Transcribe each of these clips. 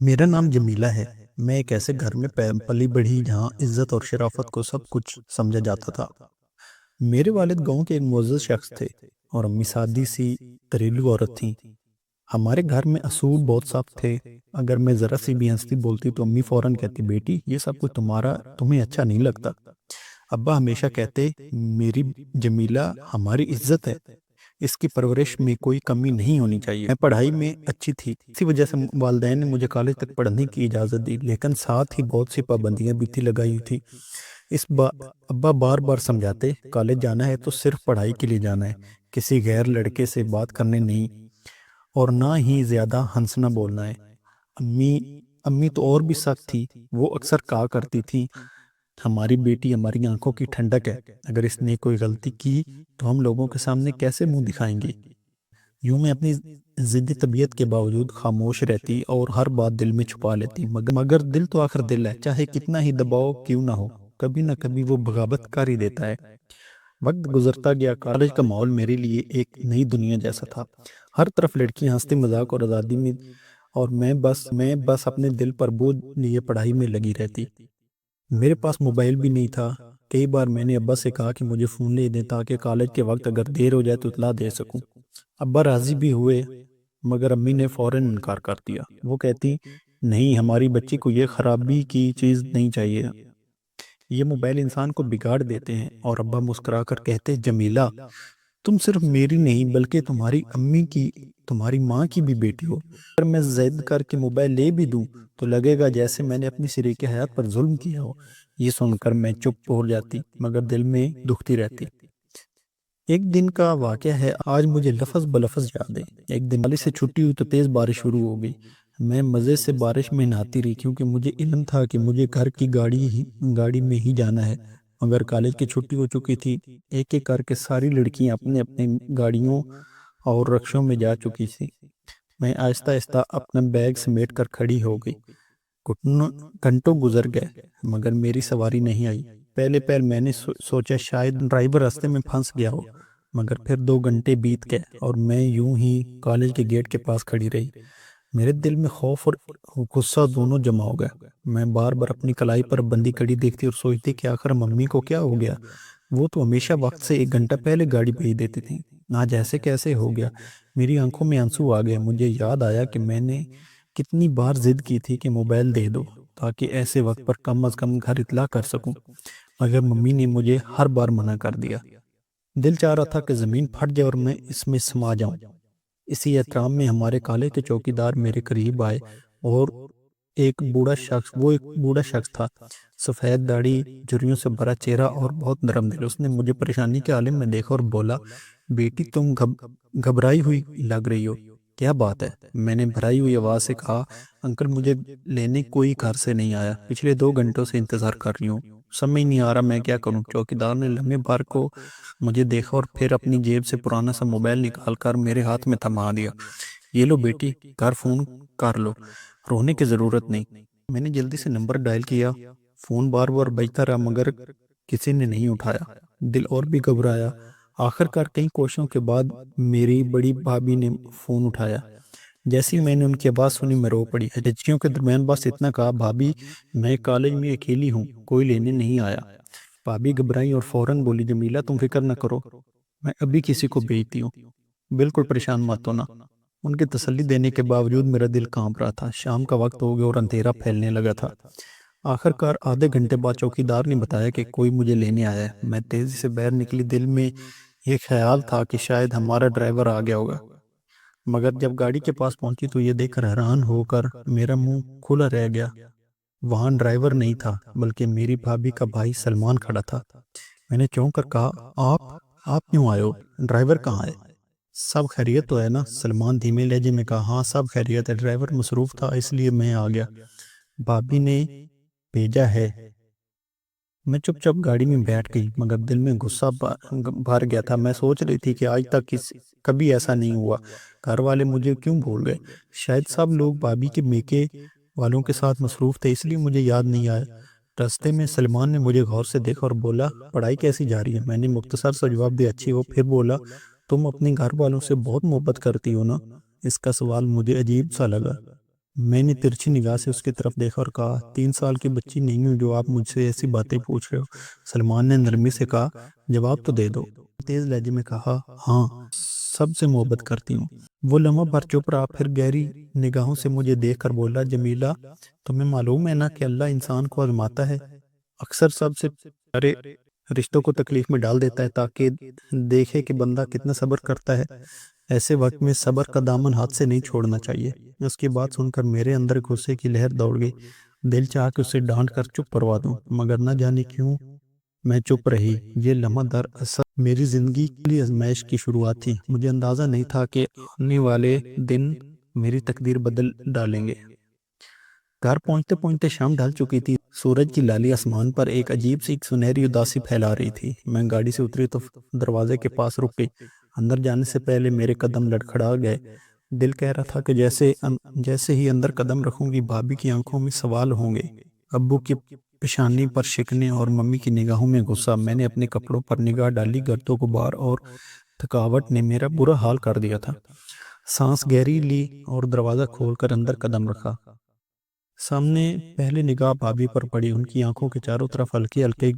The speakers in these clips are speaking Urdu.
میرا نام جمیلہ ہے۔ میں ایک ایسے گھر میں پلی بڑھی جہاں عزت اور شرافت کو سب کچھ سمجھا جاتا تھا۔ میرے والد گاؤں کے ایک معزز شخص تھے اور امی سادی سی گھریلو عورت تھیں۔ ہمارے گھر میں اصول بہت سخت تھے۔ اگر میں ذرا سی بھی ہنستی بولتی تو امی فوراً کہتی، بیٹی یہ سب کچھ تمہیں اچھا نہیں لگتا۔ ابا ہمیشہ کہتے، میری جمیلہ ہماری عزت ہے، اس کی پرورش میں کوئی کمی نہیں ہونی چاہیے۔ میں پڑھائی میں اچھی تھی، اسی وجہ سے والدین نے مجھے کالج تک پڑھنے کی اجازت دی، لیکن ساتھ ہی بہت سی پابندیاں بھی تھی لگائی ہوئی تھی۔ ابا بار بار سمجھاتے، کالج جانا ہے تو صرف پڑھائی کے لیے جانا ہے، کسی غیر لڑکے سے بات کرنے نہیں، اور نہ ہی زیادہ ہنسنا بولنا ہے۔ امی تو اور بھی سخت تھی، وہ اکثر کہا کرتی تھی، ہماری بیٹی ہماری آنکھوں کی ٹھنڈک ہے، اگر اس نے کوئی غلطی کی تو ہم لوگوں کے سامنے کیسے منہ دکھائیں گے۔ یوں میں اپنی ضدی طبیعت کے باوجود خاموش رہتی اور ہر بات دل میں چھپا لیتی، مگر دل تو آخر دل ہے، چاہے کتنا ہی دباؤ کیوں نہ ہو، کبھی نہ کبھی وہ بغاوت کر ہی دیتا ہے۔ وقت گزرتا گیا، کالج کا ماحول میرے لیے ایک نئی دنیا جیسا تھا۔ ہر طرف لڑکیاں، ہنستے مذاق اور آزادی میں، اور میں بس اپنے دل پر بوجھ لیے پڑھائی میں لگی رہتی۔ میرے پاس موبائل بھی نہیں تھا۔ کئی بار میں نے ابا سے کہا کہ مجھے فون لے دیں تاکہ کالج کے وقت اگر دیر ہو جائے تو اطلاع دے سکوں۔ ابا راضی بھی ہوئے، مگر امی نے فوراً انکار کر دیا۔ وہ کہتی، نہیں، ہماری بچی کو یہ خرابی کی چیز نہیں چاہیے، یہ موبائل انسان کو بگاڑ دیتے ہیں۔ اور ابا مسکرا کر کہتے، جمیلہ تم صرف میری نہیں بلکہ تمہاری ماں کی بھی بیٹی ہو۔ اگر میں ضد کر کے موبائل لے بھی دوں تو لگے گا جیسے میں نے اپنی شریک حیات پر ظلم کیا ہو۔ یہ سن کر میں چپ ہو جاتی، مگر دل میں دکھتی رہتی۔ ایک دن کا واقعہ ہے، آج مجھے لفظ بلفظ یاد ہے۔ ایک دن کالج سے چھٹی ہوئی تو تیز بارش شروع ہو گئی۔ میں مزے سے بارش میں نہاتی رہی، کیونکہ مجھے علم تھا کہ مجھے گھر کی گاڑی میں ہی جانا ہے، مگر کالج کی چھٹی ہو چکی تھی۔ ایک ایک کر کے ساری لڑکیاں اپنے اپنے گاڑیوں اور رکشوں میں جا چکی تھی۔ میں آہستہ آہستہ اپنا بیگ سمیٹ کر کھڑی ہو گئی۔ گھنٹوں گزر گئے، مگر میری سواری نہیں آئی۔ پہلے میں نے سوچا شاید ڈرائیور راستے میں پھنس گیا ہو، مگر پھر 2 گھنٹے بیت گئے اور میں یوں ہی کالج کے گیٹ کے پاس کھڑی رہی۔ میرے دل میں خوف اور غصہ دونوں جمع ہو گیا۔ میں بار بار اپنی کلائی پر بندی کڑی دیکھتی اور سوچتی کہ آخر ممی کو کیا ہو گیا، وہ تو ہمیشہ وقت سے 1 گھنٹہ پہلے گاڑی بھیج دیتی تھی، آج ایسے کیسے ہو گیا۔ میری آنکھوں میں آنسو آ گئے۔ مجھے یاد آیا کہ میں نے کتنی بار ضد کی تھی کہ موبائل دے دو تاکہ ایسے وقت پر کم از کم گھر اطلاع کر سکوں، مگر ممی نے مجھے ہر بار منع کر دیا۔ دل چاہ رہا تھا کہ زمین پھٹ جائے اور میں اس میں سما جاؤں۔ اسی احترام میں ہمارے کالج کے چوکیدار میرے قریب آئے، اور ایک بوڑھا شخص تھا، سفید داڑھی، جھریوں سے بھرا چہرہ اور بہت نرم دل۔ اس نے مجھے پریشانی کے عالم میں دیکھا اور بولا، بیٹی تم گھبرائی ہوئی لگ رہی ہو، کیا بات ہے؟ میں نے بھرائی ہوئی آواز سے کہا، انکل مجھے لینے کوئی گھر سے نہیں آیا، پچھلے 2 گھنٹوں سے انتظار کر رہی ہوں، سمجھ نہیں آ رہا میں کیا کروں۔ چوکیدار نے لمحے بھر کو مجھے دیکھا اور پھر اپنی جیب سے پرانا سا موبائل نکال کر میرے ہاتھ میں تھما دیا۔ یہ لو بیٹی، گھر فون کر لو، رونے کی ضرورت نہیں۔ میں نے جلدی سے نمبر ڈائل کیا، فون بار بار بجتا رہا مگر کسی نے نہیں اٹھایا۔ دل اور بھی گھبرایا۔ آخر کار کئی کوششوں کے بعد میری بڑی بھابھی نے فون اٹھایا۔ جیسے ہی میں نے ان کی آواز سنی میں رو پڑی۔ ہچکیوں کے درمیان بس اتنا کہا، بھابھی میں کالج میں اکیلی ہوں، کوئی لینے نہیں آیا۔ بھابھی گھبرائی اور فوراً بولی، جمیلہ تم فکر نہ کرو، میں ابھی کسی کو بھیجتی ہوں، بالکل پریشان مت ہونا۔ ان کی تسلی دینے کے باوجود میرا دل کانپ رہا تھا۔ شام کا وقت ہو گیا اور اندھیرا پھیلنے لگا تھا۔ آخر کار آدھے گھنٹے بعد چوکیدار نے بتایا کہ کوئی مجھے لینے آیا ہے۔ میں تیزی سے باہر نکلی، دل میں یہ خیال تھا کہ شاید ہمارا ڈرائیور آ گیا ہوگا، مگر جب گاڑی کے پاس پہنچی تو یہ دیکھ کر حیران ہو کر میرا منہ کھلا رہ گیا۔ وہاں ڈرائیور نہیں تھا بلکہ میری بھابھی کا بھائی سلمان کھڑا تھا۔ میں نے چونک کر کہا، آپ کیوں آئے ہو؟ ڈرائیور کہاں ہے؟ سب خیریت تو ہے نا؟ سلمان دھیمے لہجے میں کہا، ہاں سب خیریت ہے، ڈرائیور مصروف تھا اس لیے میں آ گیا، بھابھی نے بھیجا ہے۔ میں چپ چپ گاڑی میں بیٹھ گئی، مگر دل میں غصہ بھر گیا تھا۔ میں سوچ رہی تھی کہ آج تک کبھی ایسا نہیں ہوا، گھر والے مجھے کیوں بھول گئے؟ شاید سب لوگ بھابھی کے میکے والوں کے ساتھ مصروف تھے اس لیے مجھے یاد نہیں آیا۔ راستے میں سلمان نے مجھے غور سے دیکھا اور بولا، پڑھائی کیسی جا رہی ہے؟ میں نے مختصر سا جواب دیا، اچھی ہو۔ پھر بولا، تم اپنے گھر والوں سے بہت محبت کرتی ہو نا؟ اس کا سوال مجھے عجیب سا لگا۔ میں نے ترچھی نگاہ سے اس کی طرف دیکھا اور کہا 3 سال کی بچی نہیں ہوں جو آپ مجھ سے ایسی باتیں پوچھ رہے ہو۔ سلمان نے نرمی سے کہا جواب تو دے دو۔ تیز لہجے میں کہا ہاں سب سے محبت کرتی ہوں۔ وہ لمحہ بھر چپ رہا، پھر گہری نگاہوں سے مجھے دیکھ کر بولا جمیلہ تمہیں معلوم ہے نا کہ اللہ انسان کو آزماتا ہے، اکثر سب سے پیارے رشتوں کو تکلیف میں ڈال دیتا ہے تاکہ دیکھے کہ بندہ کتنا صبر کرتا ہے۔ ایسے وقت میں صبر کا دامن ہاتھ سے نہیں چھوڑنا چاہیے۔ اس کی بات سن کر میرے اندر غصے کی لہر دوڑ گئی۔ دل چاہ کے اسے ڈانٹ کر چپ کروا دوں، مگر نہ جانے کیوں میں چپ رہی۔ یہ لمحہ دراصل میری زندگی کے لیے آزمائش کی شروعات تھی۔ مجھے اندازہ نہیں تھا کہ آنے والے دن میری تقدیر بدل ڈالیں گے۔ گھر پہنچتے پہنچتے شام ڈھل چکی تھی۔ سورج کی لالی آسمان پر ایک عجیب سی سنہری اداسی پھیلا رہی تھی۔ میں گاڑی سے اتری تو دروازے کے پاس رک گئی۔ اندر جانے سے پہلے میرے قدم لڑکھڑا گئے۔ دل کہہ رہا تھا کہ جیسے ہی اندر قدم رکھوں گی بھابھی کی آنکھوں میں سوال ہوں گے، ابو کی پیشانی پر شکنے اور ممی کی نگاہوں میں غصہ۔ میں نے اپنے کپڑوں پر نگاہ ڈالی، گردوں غبار اور تھکاوٹ نے میرا برا حال کر دیا تھا۔ سانس گہری لی اور دروازہ کھول کر اندر قدم رکھا۔ سامنے پہلے نگاہ بھابھی پر پڑی۔ ان کی آنکھوں کے چاروں طرف ہلکے ہلکے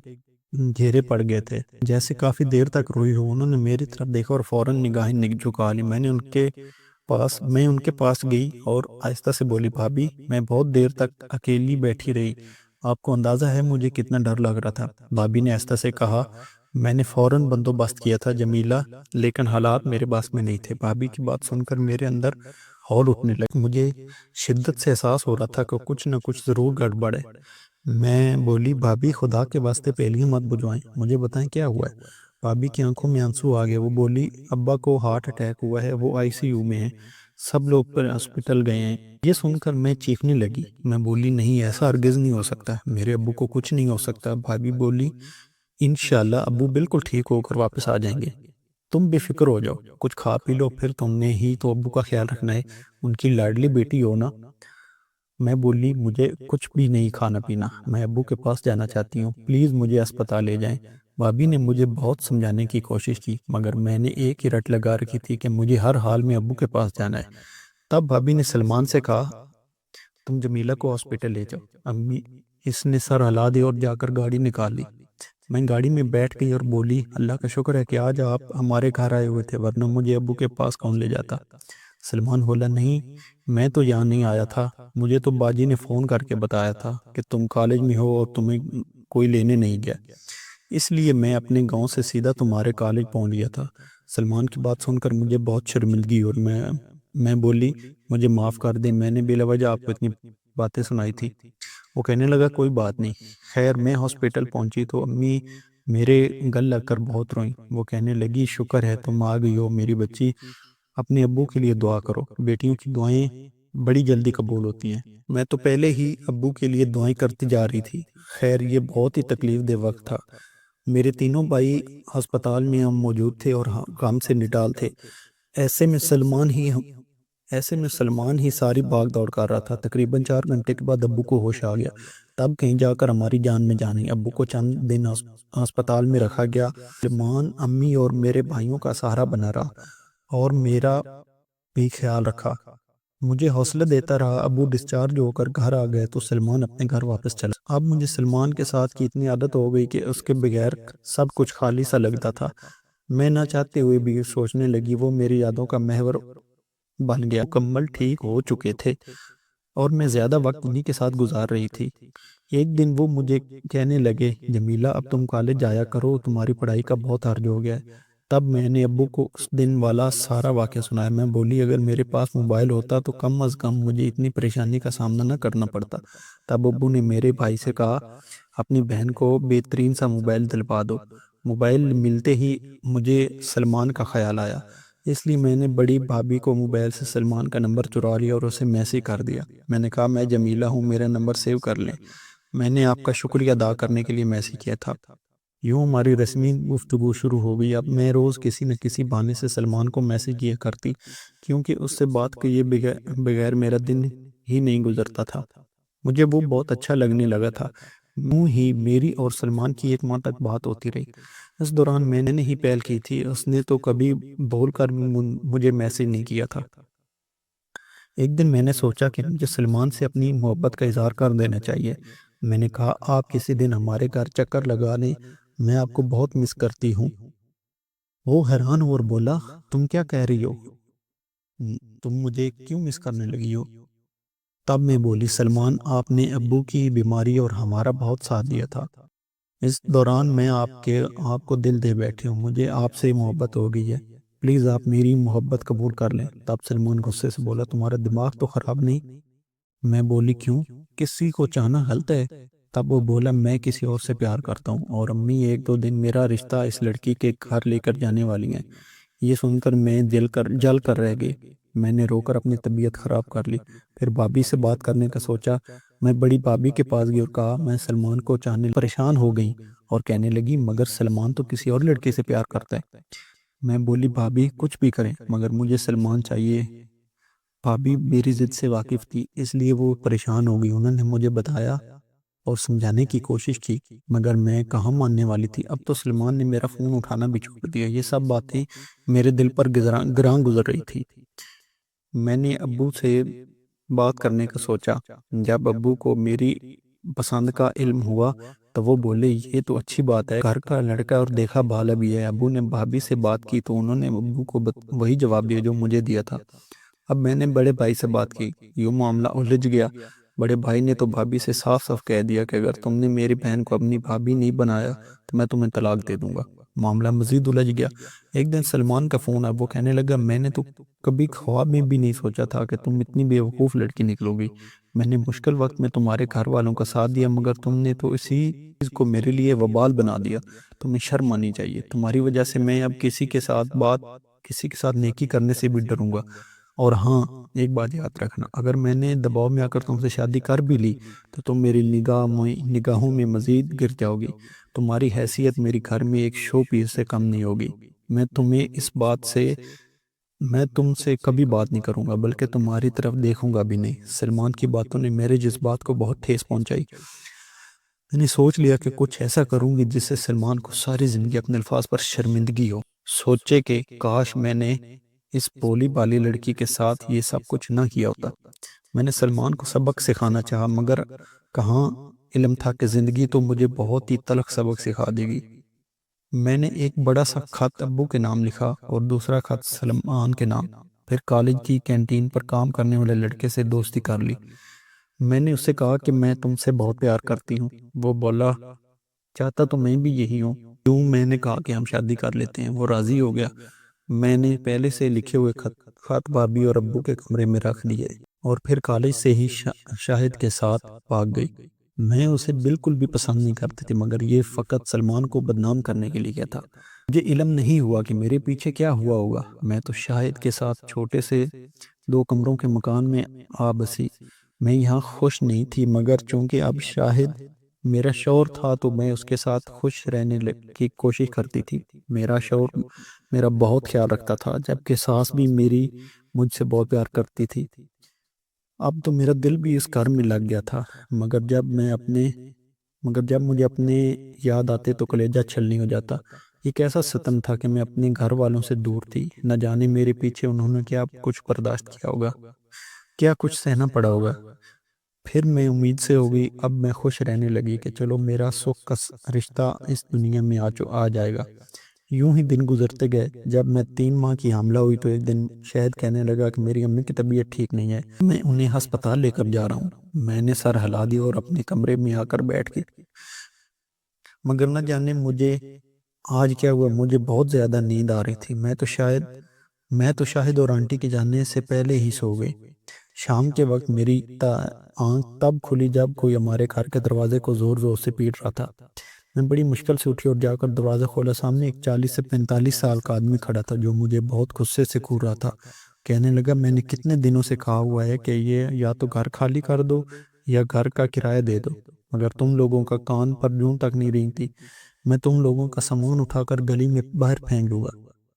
گھیرے پڑ گئے تھے، جیسے کافی دیر تک روئی ہو۔ انہوں نے میری طرف دیکھا اور فوراً نگاہیں جھکا لی۔ میں ان کے پاس گئی اور آہستہ سے بولی بھابھی میں بہت دیر تک اکیلی بیٹھی رہی، آپ کو اندازہ ہے مجھے کتنا ڈر لگ رہا تھا۔ بھابھی نے آہستہ سے کہا میں نے فوراً بندوبست کیا تھا جمیلہ، لیکن حالات میرے بس میں نہیں تھے۔ بھابھی کی بات سن کر میرے اندر ہول اٹھنے لگے۔ مجھے شدت سے احساس ہو رہا تھا کہ کچھ نہ کچھ ضرور گڑبڑ ہے۔ میں بولی بھابھی خدا کے واسطے پہلیاں مت بجوائیں، مجھے بتائیں کیا ہوا ہے۔ بھابھی کی آنکھوں میں آنسو آ گئے۔ وہ بولی ابا کو ہارٹ اٹیک ہوا ہے، وہ ICU میں ہیں، سب لوگ پر ہاسپٹل گئے ہیں۔ یہ سن کر میں چیخنے لگی۔ میں بولی نہیں ایسا ہرگز نہیں ہو سکتا، میرے ابو کو کچھ نہیں ہو سکتا۔ بھابھی بولی انشاءاللہ ابو بالکل ٹھیک ہو کر واپس آ جائیں گے، تم بے فکر ہو جاؤ، کچھ کھا پی لو، پھر تم نے ہی تو ابو کا خیال رکھنا ہے، ان کی لاڈلی بیٹی ہو نا۔ میں بولی مجھے کچھ بھی نہیں کھانا پینا، میں ابو کے پاس جانا چاہتی ہوں، پلیز مجھے اسپتال لے جائیں۔ بھابھی نے مجھے بہت سمجھانے کی کوشش کی، مگر میں نے ایک ہی رٹ لگا رکھی تھی کہ مجھے ہر حال میں ابو کے پاس جانا ہے۔ تب بھابھی نے سلمان سے کہا تم جمیلہ کو ہاسپٹل لے جاؤ۔ امی اس نے سر ہلا دی اور جا کر گاڑی نکال لی۔ میں گاڑی میں بیٹھ گئی اور بولی اللہ کا شکر ہے کہ آج آپ ہمارے گھر آئے ہوئے تھے، ورنہ مجھے ابو کے پاس کون لے جاتا۔ سلمان بولا نہیں میں تو یہاں نہیں آیا تھا، مجھے تو باجی نے فون کر کے بتایا تھا کہ تم کالج میں ہو اور تمہیں کوئی لینے نہیں گیا، اس لیے میں اپنے گاؤں سے سیدھا تمہارے کالج پہنچ گیا تھا۔ سلمان کی بات سن کر مجھے بہت شرمندگی اور میں بولی مجھے معاف کر دیں، میں نے بلا وجہ آپ کو اتنی باتیں سنائی تھی۔ وہ کہنے لگا کوئی بات نہیں۔ خیر میں ہاسپٹل پہنچی تو امی میرے گل لگ کر بہت روئیں۔ وہ کہنے لگی شکر ہے تم آ گئی ہو میری بچی، اپنے ابو کے لیے دعا کرو، بیٹیوں کی دعائیں بڑی جلدی قبول ہوتی ہیں۔ میں تو پہلے ہی ابو کے لیے دعائیں کرتی جا رہی تھی۔ خیر یہ بہت ہی تکلیف دہ وقت تھا۔ میرے تینوں بھائی ہسپتال میں ہم موجود تھے اور کام سے نڈال تھے۔ ایسے میں سلمان ہی ساری بھاگ دوڑ کر رہا تھا۔ تقریباً 4 گھنٹے کے بعد ابو کو ہوش آ گیا، تب کہیں جا کر ہماری جان میں جان آئی۔ ابو کو چند دن ہسپتال میں رکھا گیا۔ سلمان امی اور میرے بھائیوں کا سہارا بنا رہا اور میرا بھی خیال رکھا، مجھے حوصلہ دیتا رہا۔ ابو ڈسچارج ہو کر گھر آ گئے تو سلمان اپنے گھر واپس چلا۔ اب مجھے سلمان کے ساتھ کی اتنی عادت ہو گئی کہ اس کے بغیر سب کچھ خالی سا لگتا تھا۔ میں نہ چاہتے ہوئے بھی سوچنے لگی وہ میری یادوں کا محور بن گیا۔ مکمل ٹھیک ہو چکے تھے اور میں زیادہ وقت انہی کے ساتھ گزار رہی تھی۔ ایک دن وہ مجھے کہنے لگے جمیلہ اب تم کالج جایا کرو، تمہاری پڑھائی کا بہت حرج ہو گیا ہے۔ تب میں نے ابو کو اس دن والا سارا واقعہ سنایا۔ میں بولی اگر میرے پاس موبائل ہوتا تو کم از کم مجھے اتنی پریشانی کا سامنا نہ کرنا پڑتا۔ تب ابو نے میرے بھائی سے کہا اپنی بہن کو بہترین سا موبائل دلوا دو۔ موبائل ملتے ہی مجھے سلمان کا خیال آیا، اس لیے میں نے بڑی بھابھی کو موبائل سے سلمان کا نمبر چرا لیا اور اسے میسیج کر دیا۔ میں نے کہا میں جمیلہ ہوں، میرا نمبر سیو کر لیں، میں نے آپ کا شکریہ ادا کرنے کے لیے میسیج کیا تھا۔ یوں ہماری رسمی گفتگو شروع ہو گئی۔ اب میں روز کسی نہ کسی بہانے سے سلمان کو میسیج کیا کرتی، کیونکہ اس سے بات کیے بغیر میرا دن ہی نہیں گزرتا تھا۔ مجھے وہ بہت اچھا لگنے لگا تھا۔ یوں ہی میری اور سلمان کی 1 ماہ تک بات ہوتی رہی۔ اس دوران میں نے ہی پہل کی تھی، اس نے تو کبھی بول کر مجھے میسیج نہیں کیا تھا۔ ایک دن میں نے سوچا کہ مجھے سلمان سے اپنی محبت کا اظہار کر دینا چاہیے۔ میں نے کہا آپ کسی دن ہمارے گھر چکر لگا لیں، میں آپ کو بہت مس کرتی ہوں۔ وہ حیران اور بولا تم کیا کہہ رہی ہو؟ تم مجھے کیوں مس کرنے لگی ہو؟ تب میں بولی سلمان آپ نے ابو کی بیماری اور ہمارا بہت ساتھ دیا تھا، اس دوران میں آپ کو دل دے بیٹھی ہوں، مجھے آپ سے محبت ہو گئی ہے، پلیز آپ میری محبت قبول کر لیں۔ تب سلمان غصے سے بولا تمہارا دماغ تو خراب نہیں؟ میں بولی کیوں، کسی کو چاہنا غلط ہے؟ تب وہ بولا میں کسی اور سے پیار کرتا ہوں اور امی ایک دو دن میرا رشتہ اس لڑکی کے گھر لے کر جانے والی ہیں۔ یہ سن کر میں جل کر رہ گئی، میں نے رو کر اپنی طبیعت خراب کر لی۔ پھر بھابھی سے بات کرنے کا سوچا، میں بڑی بھابھی کے پاس گئی اور کہا میں سلمان کو چاہنے پریشان ہو گئی، اور کہنے لگی مگر سلمان تو کسی اور لڑکے سے پیار کرتا ہے۔ میں بولی بھابھی کچھ بھی کریں مگر مجھے سلمان چاہیے۔ بھابھی میری ضد سے واقف تھی اس لیے وہ پریشان ہو گئی، انہوں نے مجھے بتایا اور سمجھانے کی کوشش کی مگر میں کہاں ماننے والی تھی۔ اب تو سلمان نے میرا فون اٹھانا بھی چھوڑ دیا۔ یہ سب باتیں میرے دل پر گراں گزر رہی تھی۔ میں نے ابو سے بات کرنے کا سوچا۔ جب ابو کو میری پسند کا علم ہوا تو وہ بولے یہ تو اچھی بات ہے، گھر کا لڑکا اور دیکھا بھالا بھی ہے۔ ابو نے بھابھی سے بات کی تو انہوں نے ابو کو وہی جواب دیا جو مجھے دیا تھا۔ اب میں نے بڑے بھائی سے بات کی، یوں معاملہ الجھ گیا۔ بڑے بھائی نے تو بھابھی سے صاف صاف کہہ دیا کہ اگر تم نے میری بہن کو اپنی بھابھی نہیں بنایا تو میں تمہیں طلاق دے دوں گا۔ معاملہ مزید الجھ گیا۔ ایک دن سلمان کا فون آیا، وہ کہنے لگا میں نے تو کبھی خواب میں بھی نہیں سوچا تھا کہ تم اتنی بے وقوف لڑکی نکلو گی۔ میں نے مشکل وقت میں تمہارے گھر والوں کا ساتھ دیا مگر تم نے تو اسی چیز کو میرے لیے وبال بنا دیا۔ تمہیں شرم آنی چاہیے، تمہاری وجہ سے میں اب کسی کے ساتھ نیکی کرنے سے بھی ڈروں گا۔ اور ہاں ایک بات یاد رکھنا، اگر میں نے دباؤ میں آ کر تم سے شادی کر بھی لی تو تم میری نگاہوں میں مزید گر جاؤ گی۔ تمہاری حیثیت میری گھر میں ایک شو پیس سے کم نہیں ہوگی۔ میں تم سے کبھی بات نہیں کروں گا بلکہ تمہاری طرف دیکھوں گا بھی نہیں۔ سلمان کی باتوں نے میرے جذبات کو بہت ٹھیس پہنچائی۔ میں نے سوچ لیا کہ کچھ ایسا کروں گی جس سے سلمان کو ساری زندگی اپنے الفاظ پر شرمندگی ہو، سوچے کہ کاش میں نے اس بولی بالی لڑکی کے ساتھ یہ سب کچھ نہ کیا ہوتا۔ میں نے سلمان کو سبق سکھانا چاہا مگر کہاں علم تھا کہ زندگی تو مجھے بہت ہی تلخ سبق سکھا دے گی۔ میں نے ایک بڑا سا خط ابو کے نام لکھا اور دوسرا خط سلمان کے نام، پھر کالج کی کینٹین پر کام کرنے والے لڑکے سے دوستی کر لی۔ میں نے اسے کہا کہ میں تم سے بہت پیار کرتی ہوں۔ وہ بولا چاہتا تو میں بھی یہی ہوں۔ میں نے کہا کہ ہم شادی کر لیتے ہیں، وہ راضی ہو گیا۔ میں نے پہلے سے لکھے ہوئے خط بھابھی اور ابو کے کمرے میں رکھ دیے اور پھر کالج سے ہی شاہد کے ساتھ بھاگ گئی۔ میں اسے بالکل بھی پسند نہیں کرتی تھی مگر یہ فقط سلمان کو بدنام کرنے کے لیے کیا تھا۔ مجھے علم نہیں ہوا کہ میرے پیچھے کیا ہوا ہوگا۔ میں تو شاہد کے ساتھ چھوٹے سے 2 کمروں کے مکان میں آ بسی۔ میں یہاں خوش نہیں تھی مگر چونکہ اب شاہد میرا شوہر تھا تو میں اس کے ساتھ خوش رہنے کی کوشش کرتی تھی۔ میرا شوہر میرا بہت خیال رکھتا تھا جبکہ ساس بھی مجھ سے بہت پیار کرتی تھی۔ اب تو میرا دل بھی اس گھر میں لگ گیا تھا مگر جب مجھے اپنے یاد آتے تو کلیجہ چھلنی ہو جاتا۔ ایک ایسا ستم تھا کہ میں اپنے گھر والوں سے دور تھی، نہ جانے میرے پیچھے انہوں نے کیا کچھ برداشت کیا ہوگا، کیا کچھ سہنا پڑا ہوگا۔ پھر میں امید سے ہو گئی، اب میں خوش رہنے لگی کہ چلو میرا سکھ کا رشتہ اس دنیا میں آ جائے گا۔ یوں ہی دن گزرتے گئے۔ جب میں 3 ماہ کی حاملہ ہوئی تو ایک دن شاہد کہنے لگا کہ میری امی کی طبیعت ٹھیک نہیں ہے، میں انہیں ہسپتال لے کر جا رہا ہوں۔ میں نے سر ہلا دیا اور اپنے کمرے میں آ کر بیٹھ گئی مگر نہ جانے مجھے آج کیا ہوا، مجھے بہت زیادہ نیند آ رہی تھی۔ میں تو شاہد اور آنٹی کے جانے سے پہلے ہی سو گئی۔ شام کے وقت میری آنکھ تب کھلی جب کوئی ہمارے گھر کے دروازے کو زور زور سے پیٹ رہا تھا۔ میں بڑی مشکل سے اٹھی اور جا کر دروازہ کھولا۔ سامنے ایک 40 سے 45 سال کا آدمی کھڑا تھا جو مجھے بہت غصے سے گھور رہا تھا۔ کہنے لگا میں نے کتنے دنوں سے کہا ہوا ہے کہ یہ یا تو گھر خالی کر دو یا گھر کا کرایہ دے دو مگر تم لوگوں کا کان پر جوں تک نہیں رینگتی۔ میں تم لوگوں کا سامان اٹھا کر گلی میں باہر پھینک دوں گا۔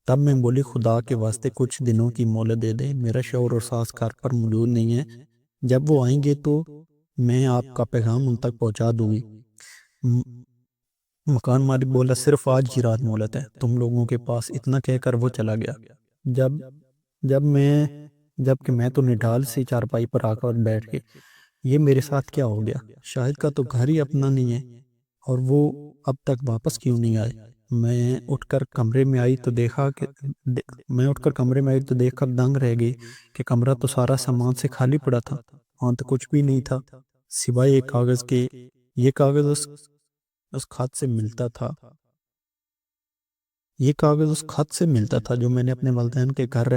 تب میں بولی خدا کے واسطے کچھ دنوں کی مہلت دے دے، میرا شوہر اور ساس گھر پر موجود نہیں ہے، جب وہ آئیں گے تو میں آپ کا پیغام ان تک پہنچا دوں گی۔ مکان مالک بولا صرف آج کی رات مہلت ہے تم لوگوں کے پاس، اتنا کہہ کر وہ چلا گیا۔ جب میں جبکہ میں تو نڈال سے چارپائی پر آ کر بیٹھ کے یہ میرے ساتھ کیا ہو گیا؟ شاہد کا تو گھر ہی اپنا نہیں ہے، اور وہ اب تک واپس کیوں نہیں آئے؟ میں اٹھ کر کمرے میں آئی تو دیکھا دنگ رہ گئی کہ کمرہ تو سارا سامان سے خالی پڑا تھا، وہاں تو کچھ بھی نہیں تھا سوائے ایک کاغذ کے۔ یہ کاغذ اس خط سے ملتا تھا جو میں نے اپنے والدین کے گھر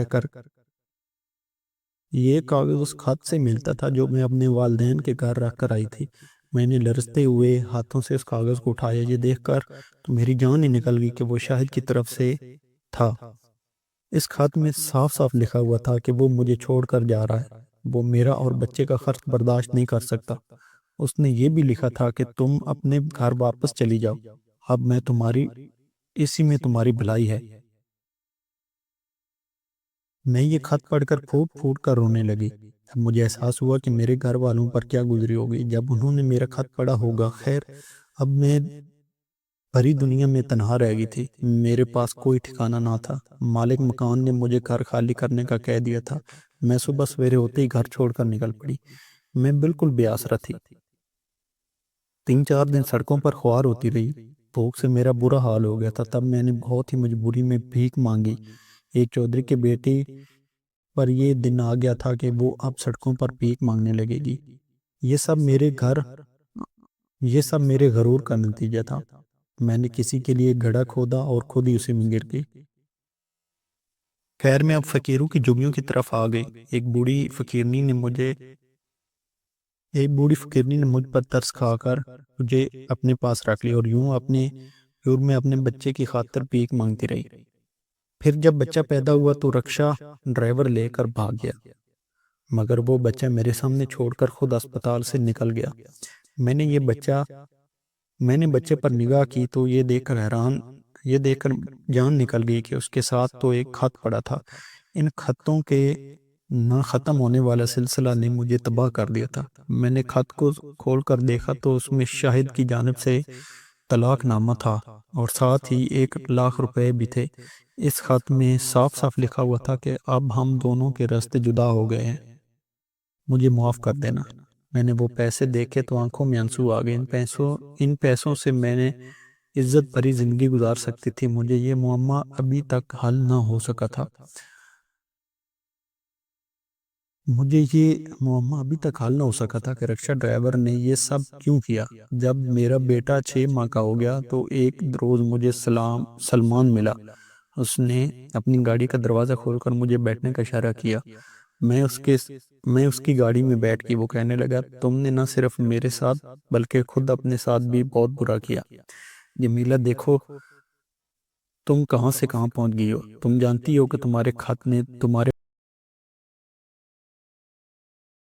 رہ کر آئی تھی۔ میں نے لرزتے ہوئے ہاتھوں سے اس کاغذ کو اٹھایا، یہ دیکھ کر تو میری جان ہی نکل گئی کہ وہ شاہد کی طرف سے تھا۔ اس خط میں صاف صاف لکھا ہوا تھا کہ وہ مجھے چھوڑ کر جا رہا ہے، وہ میرا اور بچے کا خرچ برداشت نہیں کر سکتا۔ اس نے یہ بھی لکھا تھا کہ تم اپنے گھر واپس چلی جاؤ، اب اسی میں تمہاری بھلائی ہے۔ میں یہ خط پڑھ کر پھوٹ پھوٹ کر رونے لگی۔ اب مجھے احساس ہوا کہ میرے گھر والوں پر کیا گزری ہوگی جب انہوں نے میرا خط پڑھا ہوگا۔ خیر، اب میں بھری دنیا میں تنہا رہ گئی تھی، میرے پاس کوئی ٹھکانہ نہ تھا۔ مالک مکان نے مجھے گھر خالی کرنے کا کہہ دیا تھا۔ میں صبح سویرے ہوتے ہی گھر چھوڑ کر نکل پڑی۔ میں بالکل بے آسرا تھی۔ 3-4 دن سڑکوں پر خوار ہوتی رہی، بھوک سے میرا برا حال ہو گیا تھا۔ تب میں نے بہت ہی مجبوری میں بھیک مانگی۔ ایک چودھری کے بیٹی پر یہ دن آ گیا تھا کہ وہ اب سڑکوں پر بھیک مانگنے لگے گی۔ یہ سب میرے غرور کا نتیجہ تھا۔ میں نے کسی کے لیے گڑھا کھودا اور خود ہی اسے میں گر گئی۔ خیر، میں اب فقیروں کی جھگیوں کی طرف آ گئی۔ ایک بوڑھی فقیرنی نے مجھ پر ترس کھا کر مجھے اپنے پاس رکھ لی اور یوں میں اپنے بچے کی خاطر بھیک مانگتی رہی۔ پھر جب بچہ پیدا ہوا تو رکشہ ڈرائیور لے کر بھاگ گیا، مگر وہ بچہ میرے سامنے چھوڑ کر خود اسپتال سے نکل گیا۔ میں نے بچے پر نگاہ کی تو یہ دیکھ کر جان نکل گئی کہ اس کے ساتھ تو ایک خط پڑا تھا۔ ان خطوں کے نہ ختم ہونے والا سلسلہ نے مجھے تباہ کر دیا تھا۔ میں نے خط کو کھول کر دیکھا تو اس میں شاہد کی جانب سے طلاق نامہ تھا اور ساتھ ہی 1,00,000 روپے بھی تھے۔ اس خط میں صاف صاف لکھا ہوا تھا کہ اب ہم دونوں کے راستے جدا ہو گئے ہیں، مجھے معاف کر دینا۔ میں نے وہ پیسے دیکھے تو آنکھوں میں آنسو آ گئے۔ ان پیسوں سے میں نے عزت بھری زندگی گزار سکتی تھی۔ مجھے یہ معمہ ابھی تک حل نہ ہو سکا تھا کہ رکشہ ڈرائیور نے یہ سب کیوں کیا۔ جب میرا بیٹا 6 ماہ کا ہو گیا تو ایک روز مجھے سلمان ملا۔ اس نے اپنی گاڑی کا دروازہ کھول کر مجھے بیٹھنے کا اشارہ کیا۔ میں اس کی گاڑی میں بیٹھ گئی۔ وہ کہنے لگا، تم نے نہ صرف میرے ساتھ بلکہ خود اپنے ساتھ بھی بہت برا کیا۔ جمیلہ، دیکھو تم کہاں سے کہاں پہنچ گئی ہو۔ تم جانتی ہو کہ تمہارے خط نے تمہارے